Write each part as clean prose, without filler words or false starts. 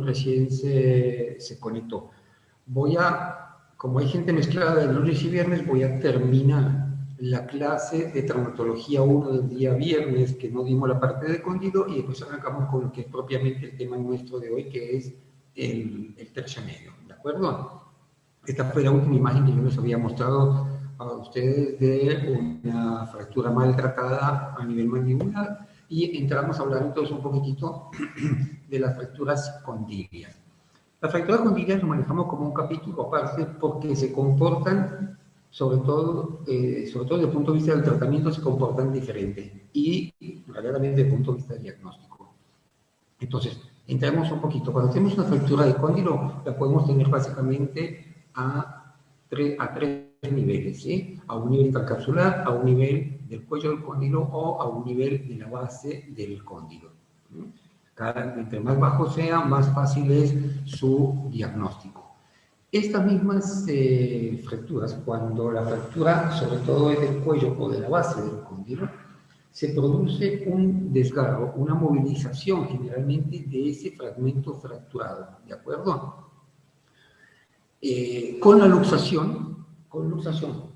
recién se conectó. Como hay gente mezclada de lunes y viernes, voy a terminar la clase de traumatología 1 del día viernes, que no dimos la parte de cóndilo, y después arrancamos con lo que es propiamente el tema nuestro de hoy, que es el tercio medio, ¿de acuerdo? Esta fue la última imagen que yo les había mostrado a ustedes de una fractura maltratada a nivel mandibular, y entramos a hablar entonces un poquitito de las fracturas condilias. Las fracturas condilias lo manejamos como un capítulo aparte porque se comportan, sobre todo desde el punto de vista del tratamiento, se comportan diferente y realmente desde el punto de vista diagnóstico. Entonces, entramos un poquito. Cuando tenemos una fractura de cóndilo, la podemos tener básicamente a tres niveles, ¿sí? A un nivel intercapsular, a un nivel del cuello del cóndilo o a un nivel de la base del cóndilo. Entre más bajo sea, más fácil es su diagnóstico. Estas mismas fracturas, cuando la fractura sobre todo es del cuello o de la base del cóndilo, se produce un desgarro, una movilización generalmente de ese fragmento fracturado, ¿de acuerdo? Con la luxación,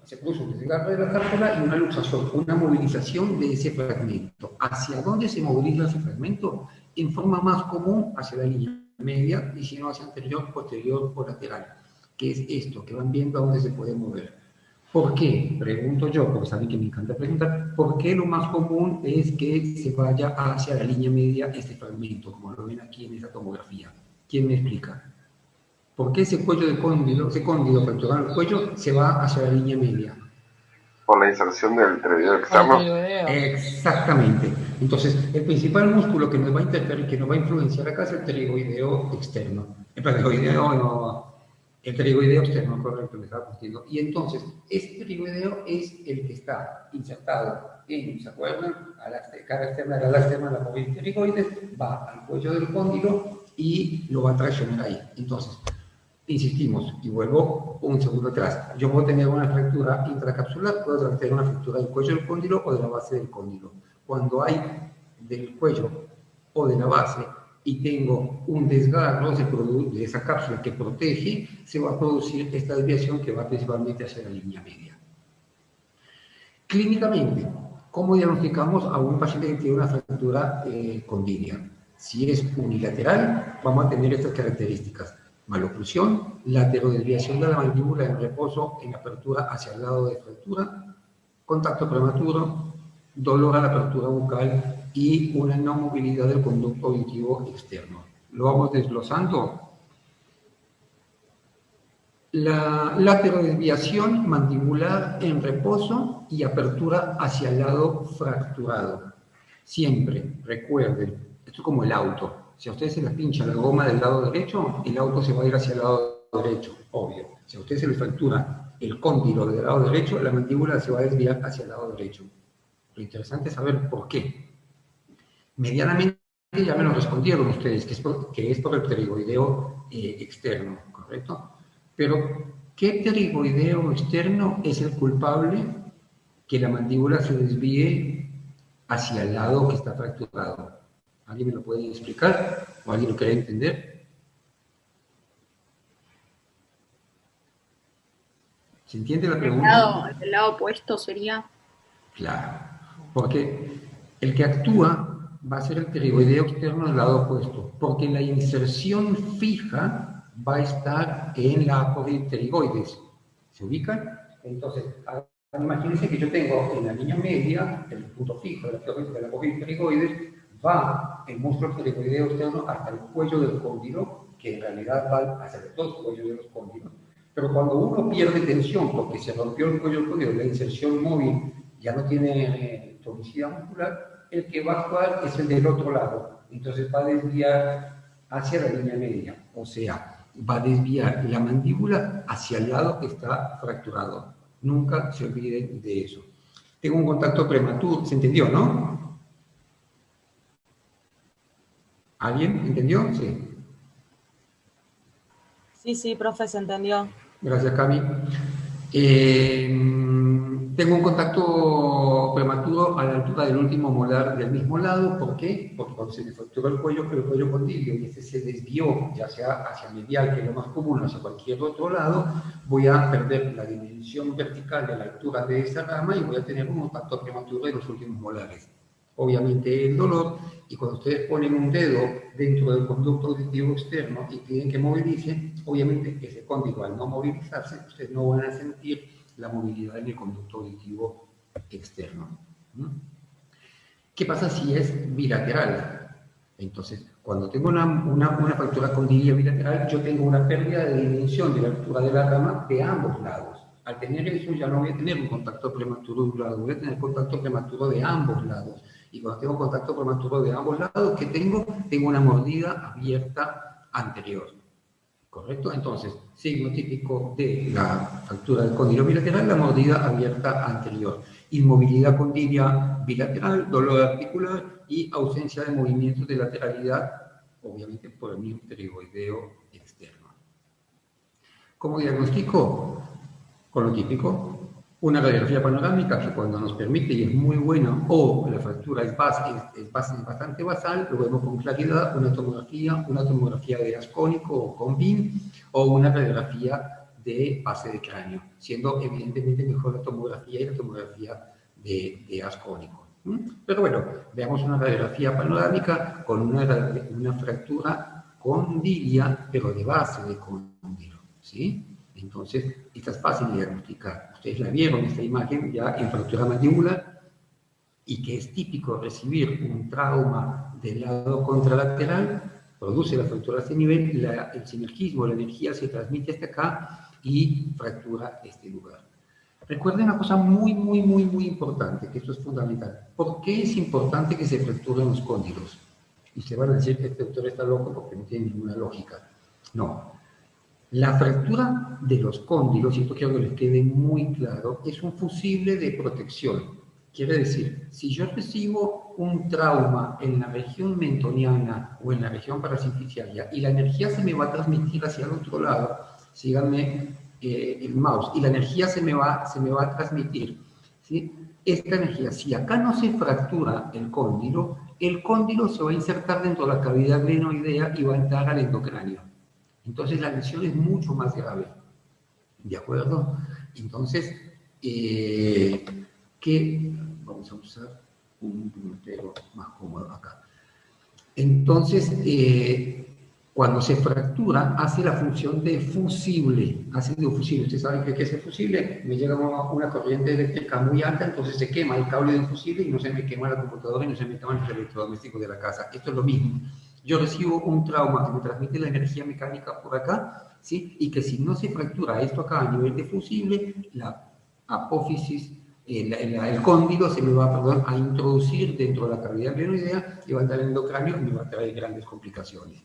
se produce un desgarro de la cápsula y una luxación, una movilización de ese fragmento. ¿Hacia dónde se moviliza ese fragmento? En forma más común hacia la línea media, y si no hacia anterior, posterior o lateral, que es esto, que van viendo a dónde se puede mover. ¿Por qué? Pregunto yo, porque saben que me encanta preguntar, ¿por qué lo más común es que se vaya hacia la línea media este fragmento, como lo ven aquí en esa tomografía? ¿Quién me explica? ¿Por qué ese cuello de cóndilo, ese cóndilo fracturado el cuello, se va hacia la línea media? Por la inserción del pteroideo externo. Exactamente. Entonces, el principal músculo que nos va a interferir, que nos va a influenciar acá es el pterigoideo externo. El pterigoideo externo, correcto, me estaba confundiendo. Y entonces, este pterigoideo es el que está insertado en, ¿se acuerdan? A la cara externa, la ala externa de la móvil pterigoides, va al cuello del cóndilo y lo va a traccionar ahí. Entonces, insistimos, y vuelvo un segundo atrás. Yo puedo tener una fractura intracapsular, puedo tener una fractura del cuello del cóndilo o de la base del cóndilo. Cuando hay del cuello o de la base y tengo un desgarro de esa cápsula que protege, se va a producir esta desviación que va principalmente hacia la línea media. Clínicamente, ¿cómo diagnosticamos a un paciente que tiene una fractura condilia? Si es unilateral, vamos a tener estas características: maloclusión, laterodesviación de la mandíbula en reposo en apertura hacia el lado de fractura, contacto prematuro, dolor a la apertura bucal y una no movilidad del conducto auditivo externo. Lo vamos desglosando. La laterodesviación mandibular en reposo y apertura hacia el lado fracturado. Siempre, recuerden, esto es como el auto. Si a ustedes se les pincha la goma del lado derecho, el auto se va a ir hacia el lado derecho, obvio. Si a ustedes se les fractura el cóndilo del lado derecho, la mandíbula se va a desviar hacia el lado derecho. Lo interesante es saber por qué. Medianamente ya me lo respondieron ustedes, que es por el pterigoideo externo, ¿correcto? Pero, ¿qué pterigoideo externo es el culpable que la mandíbula se desvíe hacia el lado que está fracturado? ¿Alguien me lo puede explicar? ¿O alguien lo quiere entender? ¿Se entiende la pregunta? El lado opuesto sería. Claro, porque el que actúa va a ser el pterigoideo externo del lado opuesto, porque la inserción fija va a estar en la apófisis pterigoides. ¿Se ubican? Entonces, imagínense que yo tengo en la línea media, el punto fijo de la apófisis pterigoides, va el músculo pterigoideo externo hasta el cuello del cóndilo, que en realidad va hacia los dos cuellos de los cóndilos. Pero cuando uno pierde tensión porque se rompió el cuello del cóndilo, la inserción móvil ya no tiene tonicidad muscular, el que va a actuar es el del otro lado. Entonces va a desviar hacia la línea media, o sea, va a desviar la mandíbula hacia el lado que está fracturado. Nunca se olviden de eso. Tengo un contacto prematuro, ¿se entendió, no? ¿Alguien entendió? Sí. Sí, profe, se entendió. Gracias, Cami. Tengo un contacto prematuro a la altura del último molar del mismo lado. ¿Por qué? Porque cuando se me fracturó el cuello condilio y este se desvió, ya sea hacia medial, que es lo más común, o hacia cualquier otro lado, voy a perder la dimensión vertical de la altura de esa rama y voy a tener un contacto prematuro de los últimos molares. Obviamente el dolor, y cuando ustedes ponen un dedo dentro del conducto auditivo externo y piden que movilice, obviamente ese cóndilo al no movilizarse, ustedes no van a sentir la movilidad en el conducto auditivo externo. ¿Qué pasa si es bilateral? Entonces, cuando tengo una fractura condilia bilateral, yo tengo una pérdida de dimensión de la altura de la rama de ambos lados. Al tener eso, ya no voy a tener un contacto prematuro de un lado, voy a tener contacto prematuro de ambos lados. Y cuando tengo contacto prematuro de ambos lados, ¿qué tengo? Tengo una mordida abierta anterior. ¿Correcto? Entonces, signo típico de la fractura del cóndilo bilateral, la mordida abierta anterior. Inmovilidad condilia bilateral, dolor articular y ausencia de movimientos de lateralidad, obviamente por el mismo pterigoideo externo. ¿Cómo diagnostico? Con lo típico, una radiografía panorámica que cuando nos permite y es muy buena, o la fractura es bastante basal, lo vemos con claridad, una tomografía de ascónico o con BIM, o una radiografía de base de cráneo, siendo evidentemente mejor la tomografía y la tomografía de ascónico. Pero bueno, veamos una radiografía panorámica con una fractura condilia, pero de base de cóndilo, ¿sí? Entonces, esta es fácil de diagnosticar. Ustedes la vieron, esta imagen, ya en fractura mandibular, y que es típico recibir un trauma del lado contralateral, produce la fractura a este nivel, el sinergismo, la energía se transmite hasta acá y fractura este lugar. Recuerden una cosa muy importante, que esto es fundamental. ¿Por qué es importante que se fracturen los cóndilos? Y se van a decir que este doctor está loco porque no tiene ninguna lógica. No. La fractura de los cóndilos, y esto quiero que les quede muy claro, es un fusible de protección. Quiere decir, si yo recibo un trauma en la región mentoniana o en la región parasinficiaria y la energía se me va a transmitir hacia el otro lado, síganme el mouse, y la energía se me va a transmitir, ¿sí? Esta energía, si acá no se fractura el cóndilo se va a insertar dentro de la cavidad glenoidea y va a entrar al endocráneo. Entonces la lesión es mucho más grave, ¿de acuerdo? Entonces, vamos a usar un puntero más cómodo acá. Entonces, cuando se fractura, hace la función de fusible, Ustedes saben que es el fusible, me llega una corriente eléctrica muy alta, entonces se quema el cable del fusible y no se me quema la computadora y no se me queman los electrodomésticos de la casa. Esto es lo mismo. Yo recibo un trauma que me transmite la energía mecánica por acá, ¿sí? Y que si no se fractura esto acá a nivel de fusible, la apófisis, el cóndilo se me va a introducir dentro de la cavidad glenoidea y va a entrar en el endocráneo y me va a traer grandes complicaciones.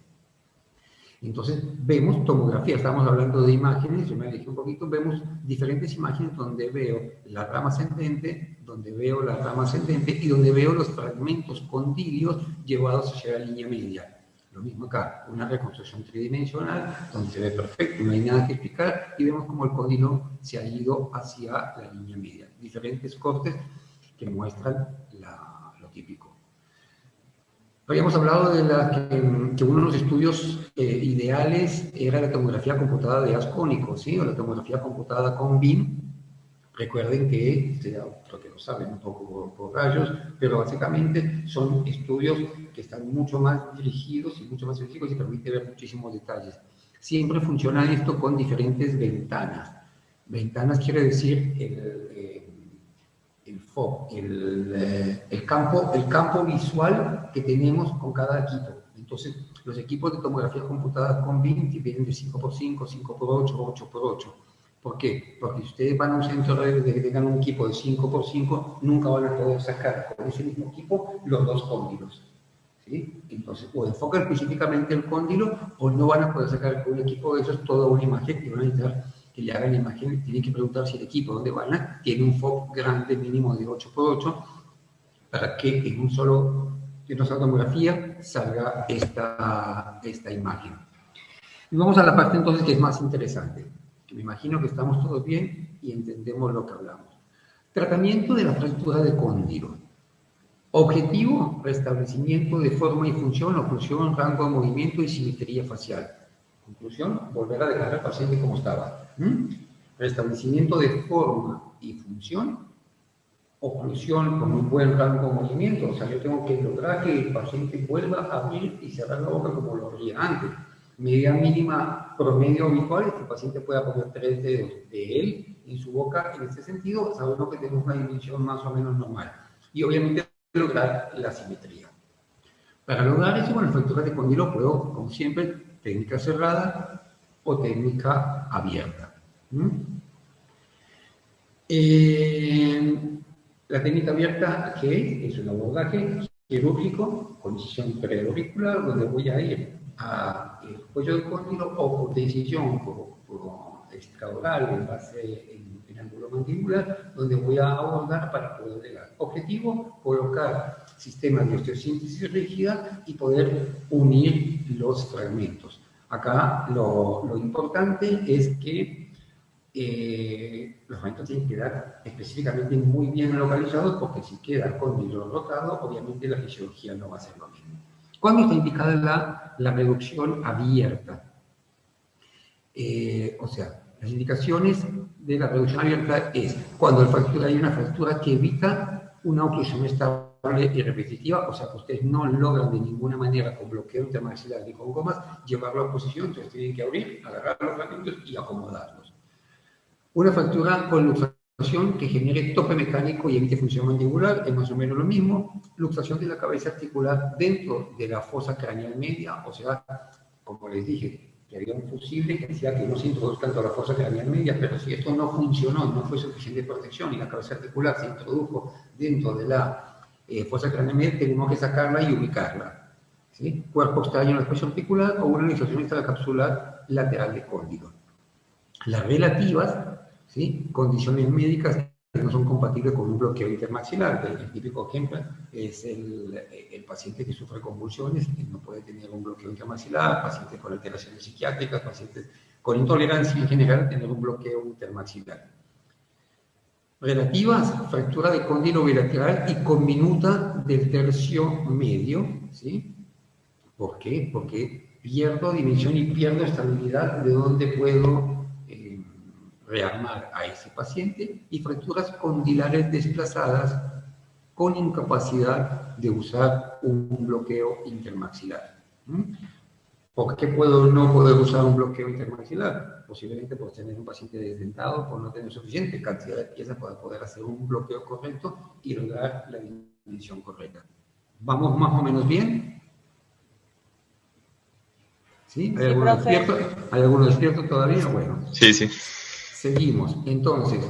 Entonces, vemos tomografía, estamos hablando de imágenes, yo me alejé un poquito, vemos diferentes imágenes donde veo la rama ascendente, y donde veo los fragmentos condilios llevados hacia la línea media. Lo mismo acá, una reconstrucción tridimensional, donde se ve perfecto, no hay nada que explicar, y vemos como el condilo se ha ido hacia la línea media. Diferentes cortes que muestran lo típico. Habíamos hablado de que uno de los estudios ideales era la tomografía computada de ascónico, ¿sí? O la tomografía computada con BIM. Recuerden que, creo que lo saben un poco por rayos, pero básicamente son estudios que están mucho más dirigidos y permiten ver muchísimos detalles. Siempre funciona esto con diferentes ventanas. Ventanas quiere decir el campo visual que tenemos con cada equipo. Entonces, los equipos de tomografía computada con BIM vienen de 5x5, 5x8, 8x8. ¿Por qué? Porque si ustedes van a un centro de que tengan un equipo de 5x5, nunca van a poder sacar con ese mismo equipo los dos cóndilos, ¿sí? Entonces, o enfocan específicamente el cóndilo, o no van a poder sacar con un equipo de esos toda una imagen y van a necesitar que le hagan la imagen. Tienen que preguntar si el equipo donde van a tiene un FOC grande mínimo de 8x8 para que en una sola tomografía salga esta imagen. Y vamos a la parte entonces que es más interesante. Me imagino que estamos todos bien y entendemos lo que hablamos. Tratamiento de la fractura de cóndilo. Objetivo, restablecimiento de forma y función, oclusión, rango de movimiento y simetría facial. Conclusión, volver a dejar al paciente como estaba. Restablecimiento de forma y función, oclusión con un buen rango de movimiento. O sea, yo tengo que lograr que el paciente vuelva a abrir y cerrar la boca como lo abría antes. Medida mínima promedio habitual es que el paciente pueda poner 3 dedos de él en su boca. En este sentido, sabemos que tenemos una dimensión más o menos normal. Y obviamente lograr la simetría. Para lograr eso con las fracturas de cóndilo puedo, como siempre, técnica cerrada o técnica abierta. La técnica abierta, ¿qué es? Un abordaje quirúrgico con incisión preauricular, donde voy a ir al cuello del cóndilo o potenciación por extraoral en base en ángulo mandibular, donde voy a abordar para poder llegar. Objetivo, colocar sistemas de osteosíntesis rígida y poder unir los fragmentos. Acá lo importante es que los fragmentos tienen que quedar específicamente muy bien localizados, porque si queda el cóndilo rotado, obviamente la fisiología no va a ser lo mismo. ¿Cuándo está indicada la reducción abierta? O sea, las indicaciones de la reducción abierta es cuando hay una fractura que evita una oclusión estable y repetitiva, o sea que ustedes no logran de ninguna manera con bloqueo intermaxilar ni con gomas llevarlo a posición, entonces tienen que abrir, agarrar los fragmentos y acomodarlos. Una fractura con luxación que genere tope mecánico y evite función mandibular es más o menos lo mismo. Luxación de la cabeza articular dentro de la fosa craneal media, o sea, como les dije, que había un fusible que decía que no se introduzca tanto la fosa craneal media, pero si esto no funcionó, no fue suficiente protección y la cabeza articular se introdujo dentro de la fosa craneal media, tenemos que sacarla y ubicarla. ¿Sí? Cuerpo extraño en la especie articular o una luxación extracapsular lateral de cóndilo. Las relativas, ¿sí? Condiciones médicas que no son compatibles con un bloqueo intermaxilar. El típico ejemplo es el paciente que sufre convulsiones, que no puede tener un bloqueo intermaxilar, pacientes con alteraciones psiquiátricas, pacientes con intolerancia en general, tener un bloqueo intermaxilar. Relativas, fractura de cóndilo bilateral y conminuta del tercio medio, ¿sí? ¿Por qué? Porque pierdo dimensión y pierdo estabilidad de donde puedo rearmar a ese paciente, y fracturas condilares desplazadas con incapacidad de usar un bloqueo intermaxilar. ¿Por qué puedo no poder usar un bloqueo intermaxilar? Posiblemente por tener un paciente desdentado, por no tener suficiente cantidad de piezas para poder hacer un bloqueo correcto y lograr la dimensión correcta. ¿Vamos más o menos bien? ¿Sí? ¿Hay alguno despierto? ¿Hay alguno despierto todavía? Bueno. Sí, sí. Seguimos. Entonces,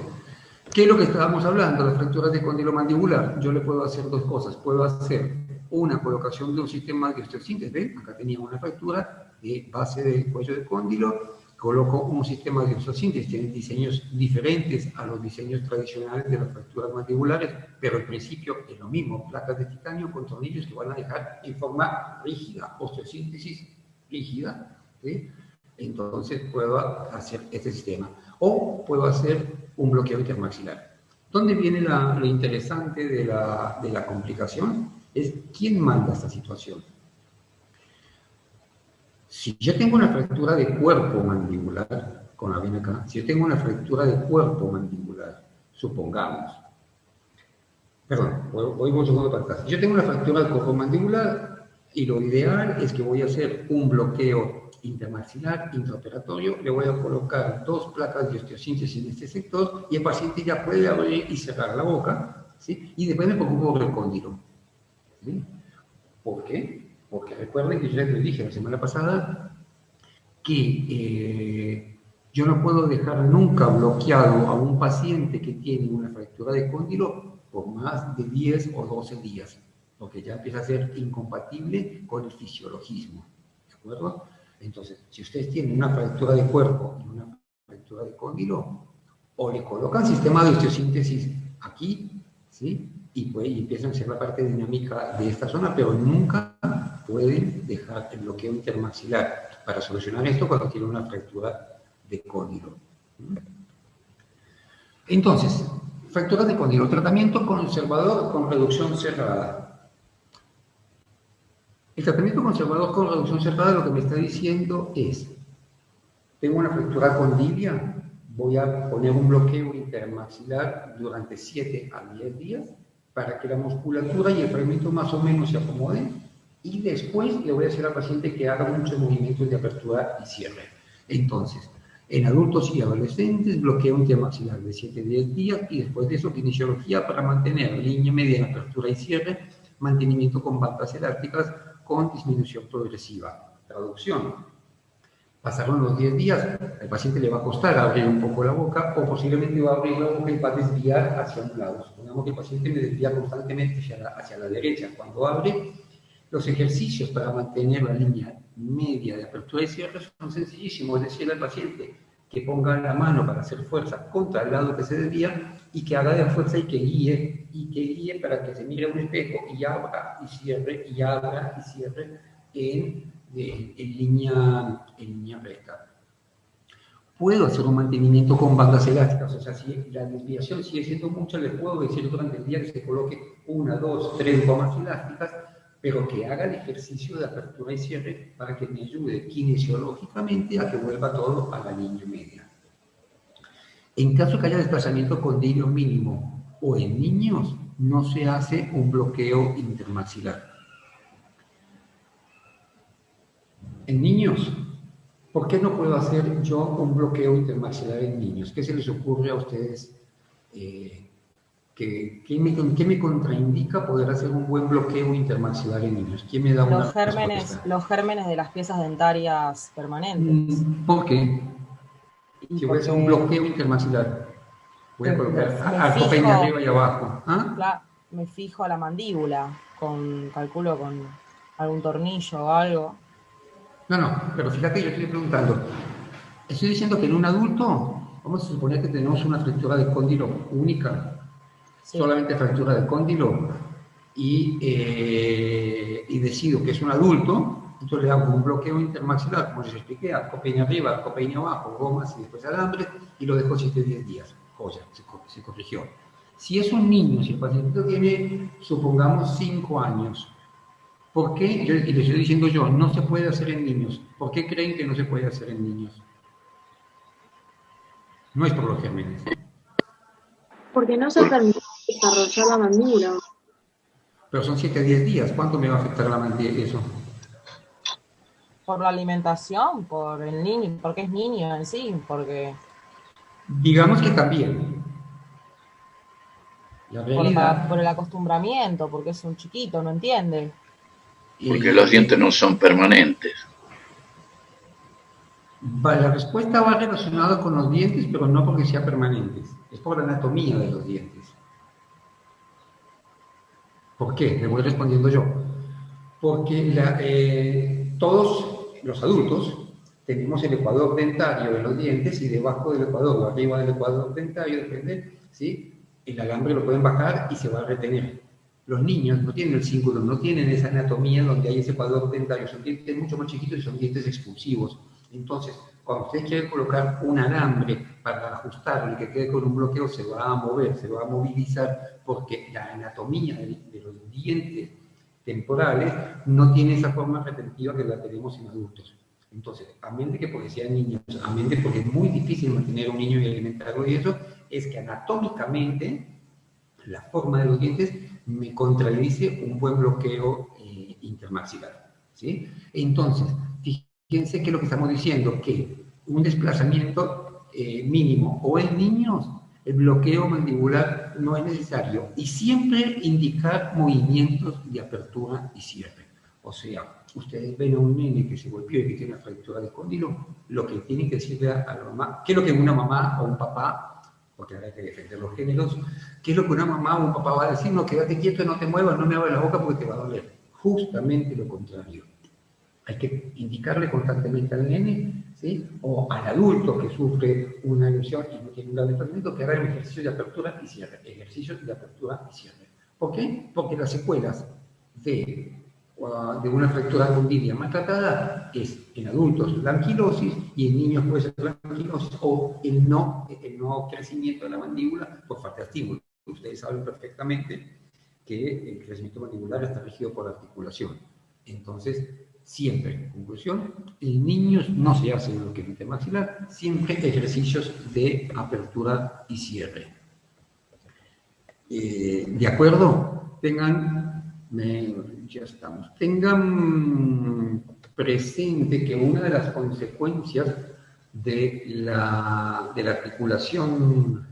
¿qué es lo que estábamos hablando? Las fracturas de cóndilo mandibular. Yo le puedo hacer dos cosas. Puedo hacer una colocación de un sistema de osteosíntesis. ¿Ven? Acá tenía una fractura de base del cuello de cóndilo. Coloco un sistema de osteosíntesis. Tienen diseños diferentes a los diseños tradicionales de las fracturas mandibulares, pero el principio es lo mismo. Placas de titanio con tornillos que van a dejar en forma rígida. Osteosíntesis rígida. ¿Sí? Entonces puedo hacer este sistema. O puedo hacer un bloqueo intermaxilar. ¿Dónde viene lo interesante de la complicación? Es quién manda esta situación. Si yo tengo una fractura de cuerpo mandibular, con la ven acá, si yo tengo una fractura de cuerpo mandibular, supongamos, perdón, voy un segundo para atrás. Si yo tengo una fractura del cuerpo mandibular, y lo ideal es que voy a hacer un bloqueo intermaxilar, intraoperatorio, le voy a colocar 2 placas de osteosíntesis en este sector y el paciente ya puede abrir y cerrar la boca, ¿sí? Y después me preocupo por el cóndilo. ¿Sí? ¿Por qué? Porque recuerden que yo ya les dije la semana pasada que yo no puedo dejar nunca bloqueado a un paciente que tiene una fractura de cóndilo por más de 10 o 12 días, porque ya empieza a ser incompatible con el fisiologismo. ¿De acuerdo? Entonces, si ustedes tienen una fractura de cuerpo y una fractura de cóndilo, o le colocan sistema de osteosíntesis aquí, ¿sí? Y empiezan a ser la parte dinámica de esta zona, pero nunca pueden dejar el bloqueo intermaxilar para solucionar esto cuando tienen una fractura de cóndilo. Entonces, Fractura de cóndilo, tratamiento conservador con reducción cerrada. El tratamiento conservador con reducción cerrada lo que me está diciendo es, tengo una fractura condilia, voy a poner un bloqueo intermaxilar durante 7 a 10 días para que la musculatura y el fragmento más o menos se acomoden y después le voy a decir al paciente que haga muchos movimientos de apertura y cierre. Entonces, en adultos y adolescentes, bloqueo intermaxilar de 7 a 10 días y después de eso, kinesiología para mantener línea media en apertura y cierre, mantenimiento con bandas elásticas con disminución progresiva. Traducción. Pasaron los 10 días, al paciente le va a costar abrir un poco la boca o posiblemente va a abrir la boca y va a desviar hacia un lado. Supongamos que el paciente me desvía constantemente hacia la derecha. Cuando abre, los ejercicios para mantener la línea media de apertura y cierre son sencillísimos. Es decir al paciente que ponga la mano para hacer fuerza contra el lado que se desvía y que haga de fuerza y que guíe para que se mire a un espejo y abra y cierre y abra y cierre en línea recta. Puedo hacer un mantenimiento con bandas elásticas, o sea, si la desviación sigue siendo mucha, les puedo decir durante el día que se coloque 1, 2, 3 gomas elásticas, pero que haga el ejercicio de apertura y cierre para que me ayude kinesiológicamente a que vuelva todo a la línea media. En caso que haya desplazamiento condilio mínimo o en niños, no se hace un bloqueo intermaxilar. En niños, ¿por qué no puedo hacer yo un bloqueo intermaxilar en niños? ¿Qué se les ocurre a ustedes? ¿Qué me contraindica poder hacer un buen bloqueo intermaxilar en niños? ¿Quién me da una respuesta? Los gérmenes de las piezas dentarias permanentes. ¿Por qué? Si voy a hacer un bloqueo intermaxilar, voy a colocar arcopenia arriba y abajo. ¿Ah? Claro, me fijo a la mandíbula, calculo con algún tornillo o algo. No, pero fíjate, yo estoy preguntando. Estoy diciendo que en un adulto, vamos a suponer que tenemos una fractura de cóndilo única, sí. Solamente fractura de cóndilo, y decido que es un adulto, entonces le hago un bloqueo intermaxilar, como les expliqué, arcopenia arriba, arcopenia abajo, gomas y después alambre, y lo dejo 7 a 10 días. Joya, se corrigió. Si es un niño, si el paciente tiene, supongamos, 5 años, ¿por qué? Y les estoy diciendo yo, no se puede hacer en niños. ¿Por qué creen que no se puede hacer en niños? No es por los gérmenes. Porque no se permite desarrollar la mandíbula. Pero son 7 a 10 días. ¿Cuánto me va a afectar la mandíbula eso? Por la alimentación, por el niño, porque es niño en sí, porque... Digamos que también. La realidad... por el acostumbramiento, porque es un chiquito, no entiende. Porque los dientes no son permanentes. La respuesta va relacionada con los dientes, pero no porque sean permanentes. Es por la anatomía de los dientes. ¿Por qué? Le voy respondiendo yo. Porque todos los adultos tenemos el ecuador dentario de los dientes y debajo del ecuador o arriba del ecuador dentario, depende, ¿sí? El alambre lo pueden bajar y se va a retener. Los niños no tienen el cíngulo, no tienen esa anatomía donde hay ese ecuador dentario, son dientes mucho más chiquitos y son dientes expulsivos. Entonces, cuando usted quiere colocar un alambre para ajustarlo y que quede con un bloqueo, se va a mover, se va a movilizar, porque la anatomía de los dientes temporales no tiene esa forma retentiva que la tenemos en adultos. Entonces, a mente que porque sean niños, a mente porque es muy difícil mantener a un niño y alimentarlo y eso, es que anatómicamente la forma de los dientes me contradice un buen bloqueo intermaxilar, ¿sí? Entonces, fíjense que lo que estamos diciendo, que un desplazamiento mínimo o en niños, el bloqueo mandibular no es necesario y siempre indicar movimientos de apertura y cierre. O sea, ustedes ven a un nene que se golpeó y que tiene una fractura de cóndilo, lo que tienen que decirle a la mamá, ¿qué es lo que una mamá o un papá, porque ahora hay que defender los géneros, qué es lo que una mamá o un papá va a decir? No, quédate quieto, no te muevas, no me abras la boca porque te va a doler. Justamente lo contrario. Hay que indicarle constantemente al nene, ¿sí? O al adulto que sufre una lesión y no tiene un gran desplazamiento, que haga el ejercicio de apertura y cierre. Ejercicio de apertura y cierre. ¿Por qué? Porque las secuelas de de una fractura condilia maltratada es en adultos la anquilosis y en niños puede ser la anquilosis o el no crecimiento de la mandíbula por falta de estímulo. Ustedes saben perfectamente que el crecimiento mandibular está regido por articulación. Entonces, siempre, en conclusión, en niños no se hace bloqueo maxilar, siempre ejercicios de apertura y cierre. ¿De acuerdo? Ya estamos. Tengan presente que una de las consecuencias de la articulación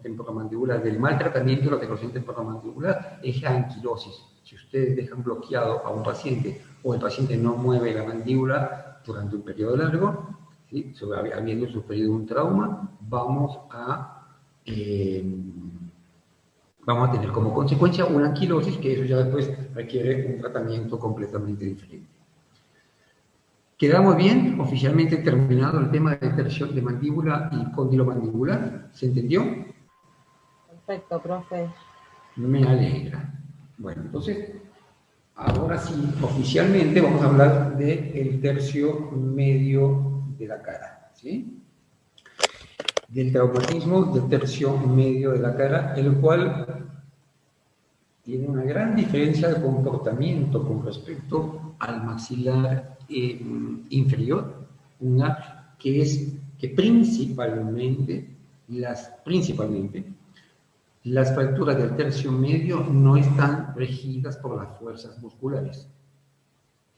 temporomandibular, del mal tratamiento de la articulación temporomandibular, es la anquilosis. Si ustedes dejan bloqueado a un paciente o el paciente no mueve la mandíbula durante un periodo largo, ¿sí? Habiendo sufrido un trauma, vamos a tener como consecuencia una anquilosis, que eso ya después requiere un tratamiento completamente diferente. ¿Quedamos bien? Oficialmente terminado el tema de tercio de mandíbula y cóndilo mandibular. ¿Se entendió? Perfecto, profe. Me alegra. Bueno, entonces, ahora sí, oficialmente vamos a hablar del tercio medio de la cara, ¿sí? Del traumatismo del tercio medio de la cara, el cual tiene una gran diferencia de comportamiento con respecto al maxilar inferior, una que es que principalmente las fracturas del tercio medio no están regidas por las fuerzas musculares.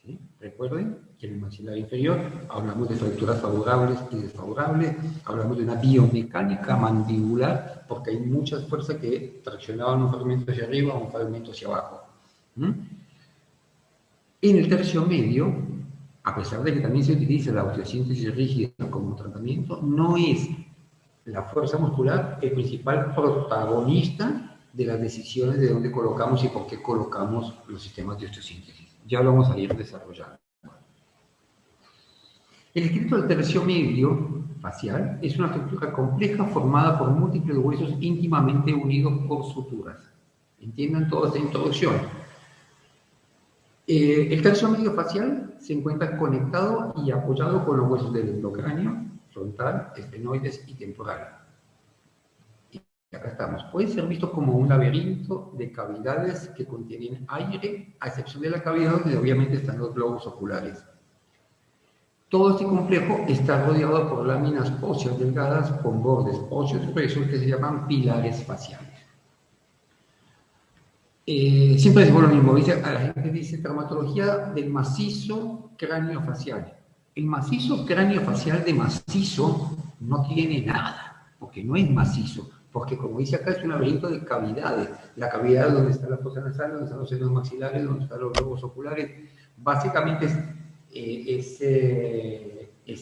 ¿Sí? Recuerden que en el maxilar inferior hablamos de fracturas favorables y desfavorables, hablamos de una biomecánica mandibular, porque hay muchas fuerzas que traccionaban un fragmento hacia arriba o un fragmento hacia abajo. En el tercio medio, a pesar de que también se utiliza la osteosíntesis rígida como tratamiento, no es la fuerza muscular el principal protagonista de las decisiones de dónde colocamos y por qué colocamos los sistemas de osteosíntesis. Ya lo vamos a ir desarrollando. El esqueleto del tercio medio facial es una estructura compleja formada por múltiples huesos íntimamente unidos por suturas. Entiendan toda esta introducción. El tercio medio facial se encuentra conectado y apoyado con los huesos del endocráneo, frontal, esfenoides y temporal. Y acá estamos. Puede ser visto como un laberinto de cavidades que contienen aire, a excepción de la cavidad donde obviamente están los globos oculares. Todo este complejo está rodeado por láminas óseas delgadas con bordes óseos gruesos que se llaman pilares faciales. Siempre decimos lo mismo, a la gente dice traumatología del macizo craneofacial. El macizo craneofacial de macizo no tiene nada, porque no es macizo, porque como dice acá es un laberinto de cavidades. La cavidad donde está la fosa nasal, donde están los senos maxilares, donde están los globos oculares, básicamente es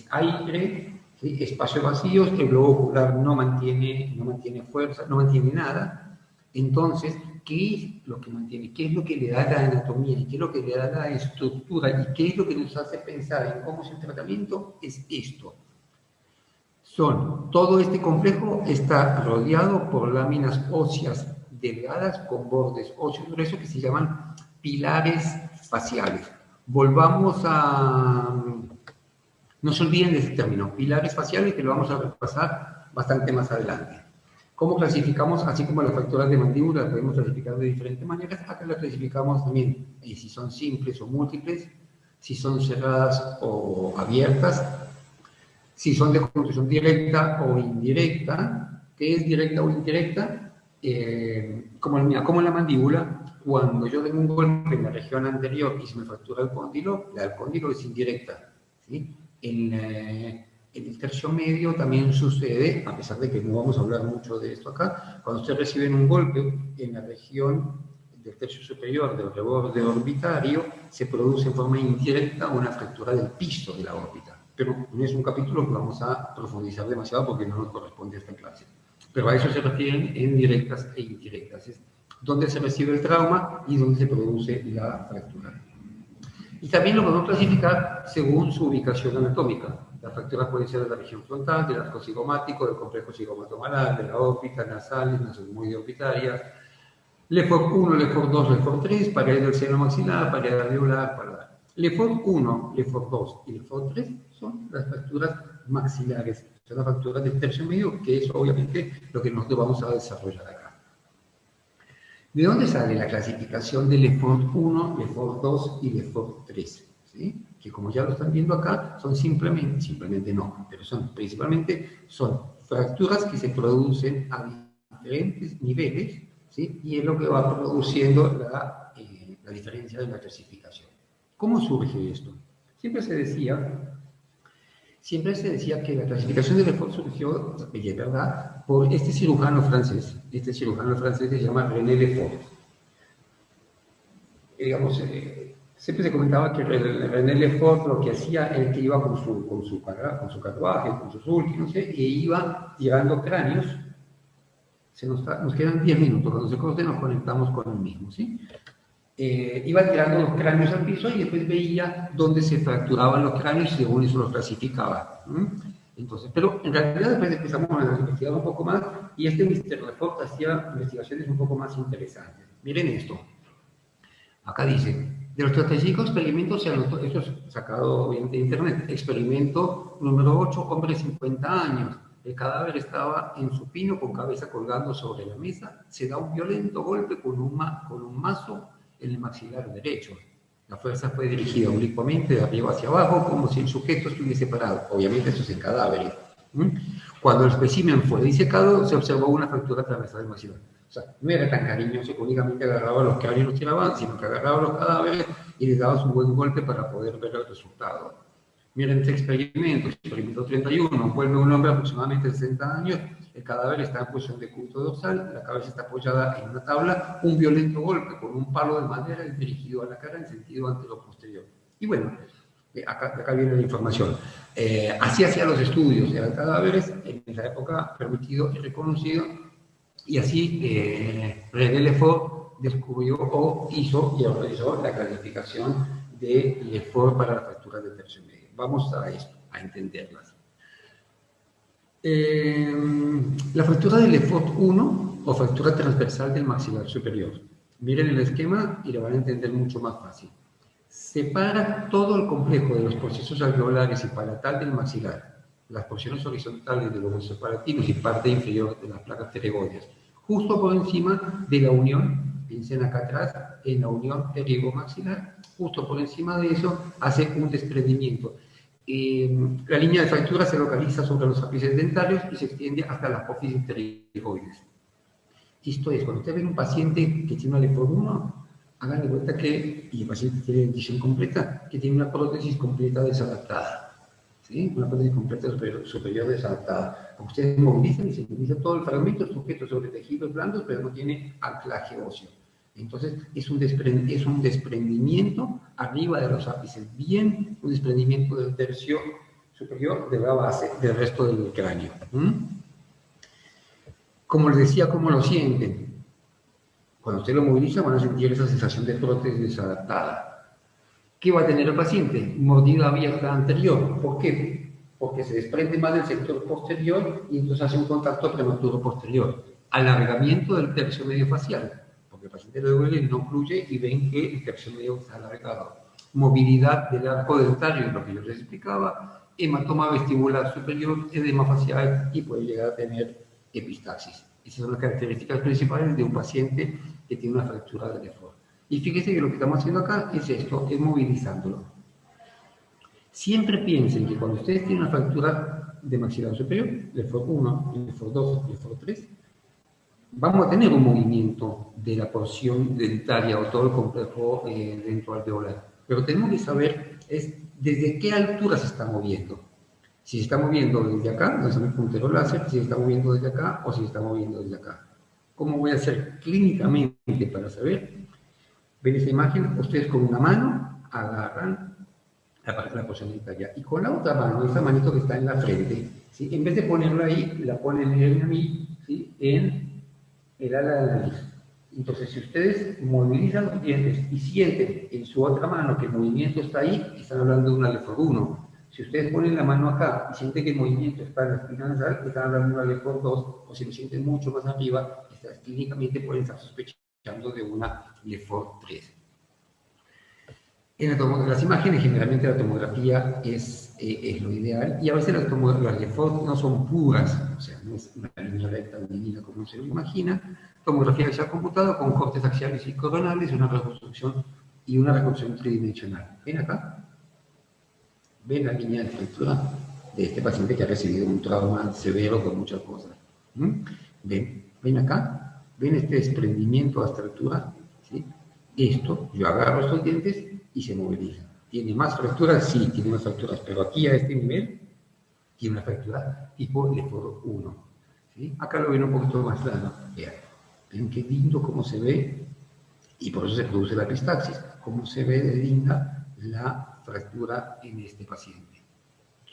aire, ¿sí? Espacios vacíos, el globo ocular no mantiene fuerza, no mantiene nada. Entonces, ¿qué es lo que mantiene? ¿Qué es lo que le da la anatomía? ¿Y qué es lo que le da la estructura? ¿Y qué es lo que nos hace pensar en cómo es el tratamiento? Es esto. Todo este complejo está rodeado por láminas óseas delgadas con bordes óseos gruesos que se llaman pilares faciales. Volvamos a... No se olviden de ese término, pilares faciales, que lo vamos a repasar bastante más adelante. ¿Cómo clasificamos? Así como las fracturas de mandíbula las podemos clasificar de diferentes maneras, acá las clasificamos también, si son simples o múltiples, si son cerradas o abiertas, si son de construcción directa o indirecta. ¿Qué es directa o indirecta? Como en la mandíbula, cuando yo tengo un golpe en la región anterior y se me fractura el cóndilo, la del cóndilo es indirecta, ¿sí? En el tercio medio también sucede, a pesar de que no vamos a hablar mucho de esto acá, cuando ustedes reciben un golpe en la región del tercio superior del reborde orbitario, se produce en forma indirecta una fractura del piso de la órbita. Pero no es un capítulo que vamos a profundizar demasiado porque no nos corresponde a esta clase. Pero a eso se refieren en directas e indirectas. Es donde se recibe el trauma y donde se produce la fractura. Y también lo podemos clasificar según su ubicación anatómica. Las fracturas pueden ser de la región frontal, del arco cigomático, del complejo cigomato-malar, de la órbita, nasales, nasomoide orbitarias, LEFOR 1, LEFOR 2, LEFOR 3, pared del seno maxilar, pared alveolar, paladar. LEFOR 1, LEFOR 2 y LEFOR 3 son las fracturas maxilares, son las fracturas del tercio medio, que es obviamente lo que nosotros vamos a desarrollar acá. ¿De dónde sale la clasificación de LEFOR 1, LEFOR 2 y LEFOR 3? ¿Sí? Que como ya lo están viendo acá, son simplemente no, pero principalmente son fracturas que se producen a diferentes niveles, ¿sí? Y es lo que va produciendo la diferencia de la clasificación. ¿Cómo surge esto? Siempre se decía que la clasificación de LEFOR surgió, y es verdad, por este cirujano francés. Este cirujano francés se llama René Lefort. Digamos, siempre se comentaba que René Lefort lo que hacía es que iba con su carruaje, con sus ulti, no sé, e iba tirando cráneos. Nos quedan 10 minutos, cuando se corte nos conectamos con el mismo, ¿sí? Iba tirando los cráneos al piso y después veía dónde se fracturaban los cráneos y según eso los clasificaba. Entonces, pero en realidad después empezamos a investigar un poco más y este Mr. Lefort hacía investigaciones un poco más interesantes. Miren esto. Acá dice, de los estratégicos experimentos se anotó, esto es sacado obviamente de internet, experimento número 8, hombre de 50 años. El cadáver estaba en supino con cabeza colgando sobre la mesa. Se da un violento golpe con un mazo en el maxilar derecho. La fuerza fue dirigida oblicuamente de arriba hacia abajo, como si el sujeto estuviese parado. Obviamente eso es en cadáveres. Cuando el espécimen fue disecado, se observó una fractura atravesada del maxilar. O sea, no era tan cariñoso que únicamente agarraba los cráneos y los tiraban, sino que agarraba los cadáveres y les daba un buen golpe para poder ver el resultado. Miren este experimento 31, vuelve un hombre aproximadamente de 60 años, el cadáver está en posición de culto dorsal, la cabeza está apoyada en una tabla, un violento golpe con un palo de madera es dirigido a la cara en sentido antero-posterior. Y bueno, acá viene la información. Así hacía los estudios de los cadáveres, en esa época permitido y reconocido, y así René Lefort descubrió o hizo y realizó la clasificación de Lefort para la fractura del tercio medio. Vamos a esto, a entenderlas. La fractura de Lefort 1 o fractura transversal del maxilar superior. Miren el esquema y lo van a entender mucho más fácil. Separa todo el complejo de los procesos alveolares y palatal del maxilar, las porciones horizontales de los huesos palatinos y parte inferior de las placas pterygoides, justo por encima de la unión, piensen acá atrás, en la unión pterigomaxilar, justo por encima de eso hace un desprendimiento. La línea de fractura se localiza sobre los ápices dentarios y se extiende hasta la apófisis pterigoides. Esto es, cuando usted ve un paciente que tiene una LEFOR 1, hagan de cuenta que, y el paciente tiene dentición completa, que tiene una prótesis completa desadaptada. ¿Sí? Una prótesis completa superior desadaptada. Ustedes movilizan y se moviliza todo el fragmento sujeto sobre tejidos blandos, pero no tiene anclaje óseo. Entonces, es un desprendimiento arriba de los ápices, bien un desprendimiento del tercio superior de la base del resto del cráneo. Como les decía, ¿cómo lo sienten? Cuando usted lo moviliza van a sentir esa sensación de prótesis desadaptada. ¿Qué va a tener el paciente? Mordida abierta anterior. ¿Por qué? Porque se desprende más del sector posterior y entonces hace un contacto prematuro posterior. Alargamiento del tercio medio facial. Porque el paciente lo duele, no fluye y ven que el tercio medio está alargado. Movilidad del arco dentario, lo que yo les explicaba, hematoma vestibular superior, edema facial y puede llegar a tener epistaxis. Esas son las características principales de un paciente que tiene una fractura de Lefort. Y fíjense que lo que estamos haciendo acá es esto, es movilizándolo. Siempre piensen que cuando ustedes tienen una fractura de maxilar superior, Lefort 1, Lefort 2, Lefort 3, vamos a tener un movimiento de la porción dentaria o todo el complejo dentoalveolar. Pero tenemos que saber desde qué altura se está moviendo. Si se está moviendo desde acá, lanzando el puntero láser, si se está moviendo desde acá o si se está moviendo desde acá. ¿Cómo voy a hacer clínicamente para saber? Ven esa imagen, ustedes con una mano agarran la porción dentaria y con la otra mano, esa manito que está en la frente, ¿sí? En vez de ponerla ahí, la ponen ¿sí? En el ala de la nariz. Entonces, si ustedes movilizan los dientes y sienten en su otra mano que el movimiento está ahí, están hablando de una Lefort 1. Si ustedes ponen la mano acá y sienten que el movimiento está en la espina nasal, están hablando de una Lefort 2, o si lo sienten mucho más arriba, clínicamente pueden estar sospechando de una Lefort 3. Las imágenes, generalmente la tomografía es lo ideal, y a veces las Lefort no son puras, o sea, no es una línea recta o divina como se lo imagina. Tomografía ya computada con cortes axiales y coronales, una reconstrucción tridimensional. ¿Ven acá? ¿Ven la línea de fractura de este paciente que ha recibido un trauma severo con muchas cosas? ¿Ven acá? ¿Ven este desprendimiento a esta altura? ¿Sí? Esto, yo agarro estos dientes y se moviliza. ¿Tiene más fracturas? Sí, tiene más fracturas, pero aquí a este nivel tiene una fractura tipo Lefort 1. ¿Sí? Acá lo ven un poquito más plano. Vean qué lindo cómo se ve, y por eso se produce la epistaxis, cómo se ve de linda la fractura en este paciente.